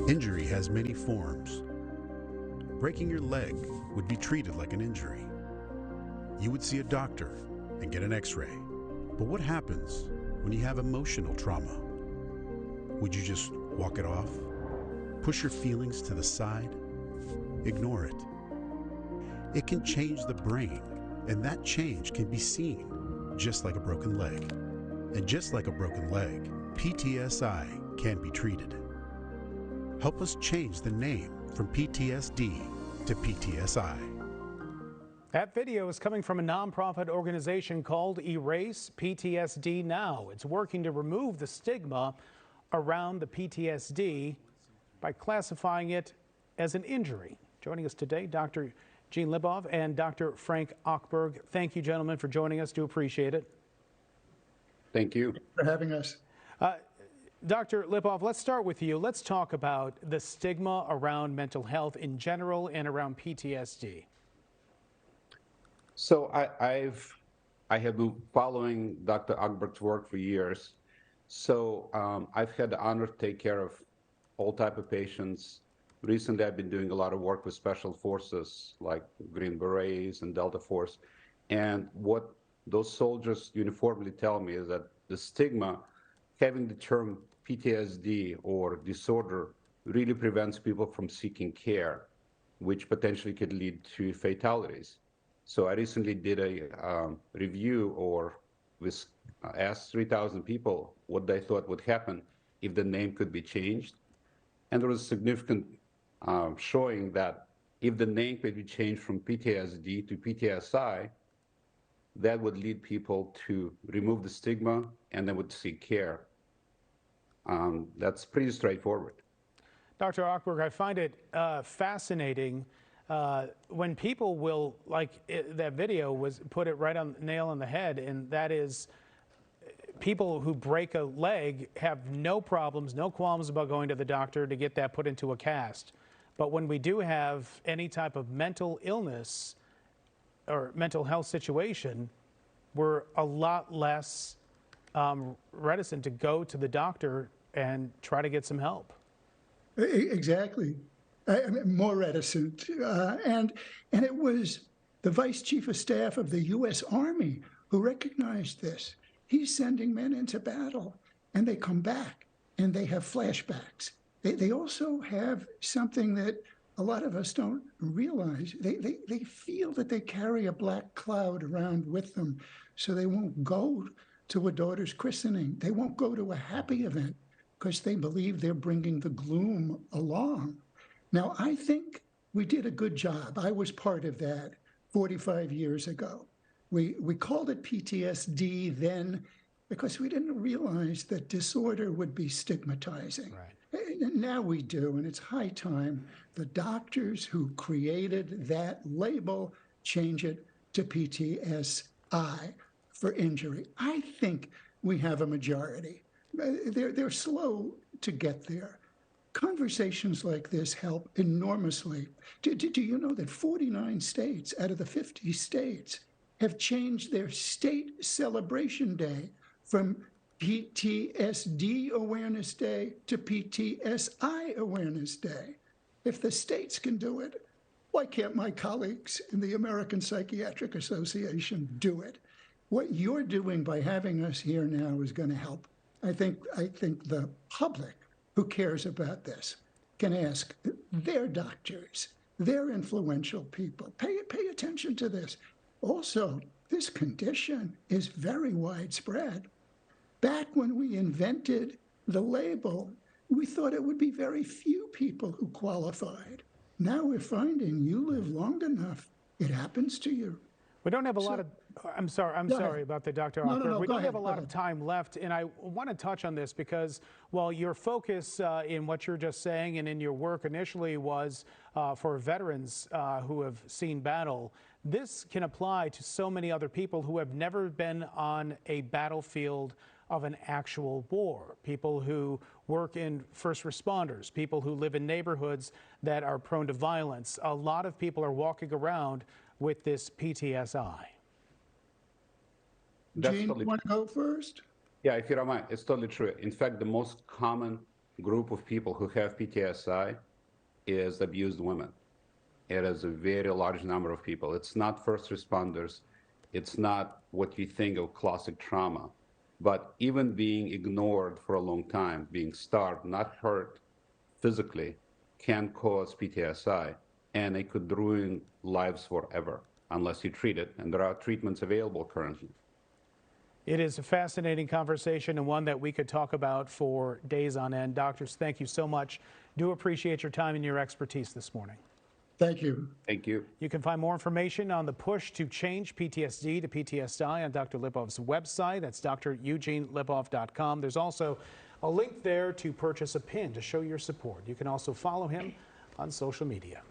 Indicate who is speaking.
Speaker 1: Injury has many forms. Breaking your leg would be treated like an injury. You would see a doctor and get an x-ray. But what happens when you have emotional trauma? Would you just walk it off? Push your feelings to the side? Ignore it? It can change the brain, and that change can be seen, just like a broken leg. And just like a broken leg, PTSI can be treated. Help us change the name from PTSD to PTSI.
Speaker 2: That video is coming from a nonprofit organization called Erase PTSD Now. It's working to remove the stigma around the PTSD by classifying it as an injury. Joining us today, Dr. Gene Lipov and Dr. Frank Ochberg. Thank you, gentlemen, for joining us. Do appreciate it.
Speaker 3: Thank you
Speaker 4: for having us.
Speaker 2: Dr. Lipov, let's start with you. Let's talk about the stigma around mental health in general and around PTSD.
Speaker 3: So I have been following Dr. Ochberg's work for years. So I've had the honor to take care of all type of patients. Recently, I've been doing a lot of work with special forces like Green Berets and Delta Force. And what those soldiers uniformly tell me is that the stigma, having the term PTSD or disorder, really prevents people from seeking care, which potentially could lead to fatalities. So I recently did a review asked 3,000 people what they thought would happen if the name could be changed. And there was a significant showing that if the name could be changed from PTSD to PTSI, that would lead people to remove the stigma and they would seek care. That's pretty straightforward.
Speaker 2: Dr. Ochberg, I find it fascinating when people will, that video was put it right on nail on the head, and that is people who break a leg have no problems, no qualms about going to the doctor to get that put into a cast. But when we do have any type of mental illness or mental health situation, we're a lot less reticent to go to the doctor and try to get some help.
Speaker 4: Exactly. More reticent. And it was the Vice Chief of Staff of the U.S. Army who recognized this. He's sending men into battle, and they come back, and they have flashbacks. They also have something that a lot of us don't realize. They feel that they carry a black cloud around with them, so they won't go to a daughter's christening. They won't go to a happy event because they believe they're bringing the gloom along. Now, I think we did a good job. I was part of that 45 years ago. We called it PTSD then because we didn't realize that disorder would be stigmatizing.
Speaker 2: Right.
Speaker 4: And now we do, and it's high time the doctors who created that label change it to PTSI for injury. I think we have a majority. They're slow to get there. Conversations like this help enormously. Do you know that 49 states out of the 50 states have changed their state celebration day from PTSD Awareness Day to PTSI Awareness Day? If the states can do it, why can't my colleagues in the American Psychiatric Association do it? What you're doing by having us here now is going to help. I think the public who cares about this can ask their doctors, their influential people, pay attention to this. Also, this condition is very widespread. Back when we invented the label, we thought it would be very few people who qualified. Now we're finding you live long enough, it happens to you.
Speaker 2: We don't have a lot of, I'm sorry about the Dr. Ochberg.
Speaker 4: No,
Speaker 2: we don't have a lot of time left, and I want to touch on this because, well, your focus in what you're just saying and in your work initially was for veterans who have seen battle. This can apply to so many other people who have never been on a battlefield of an actual war, people who work in first responders, people who live in neighborhoods that are prone to violence. A lot of people are walking around with this PTSI.
Speaker 4: Gene, you want to go first?
Speaker 3: Yeah, if you don't mind, it's totally true. In fact, the most common group of people who have PTSI is abused women. It is a very large number of people. It's not first responders. It's not what you think of classic trauma. But even being ignored for a long time, being starved, not hurt physically, can cause PTSI, and it could ruin lives forever unless you treat it. And there are treatments available currently.
Speaker 2: It is a fascinating conversation and one that we could talk about for days on end. Doctors, thank you so much. Do appreciate your time and your expertise this morning.
Speaker 4: Thank you.
Speaker 3: Thank you.
Speaker 2: You can find more information on the push to change PTSD to PTSI on Dr. Lipov's website. That's DrEugeneLipov.com. There's also a link there to purchase a pin to show your support. You can also follow him on social media.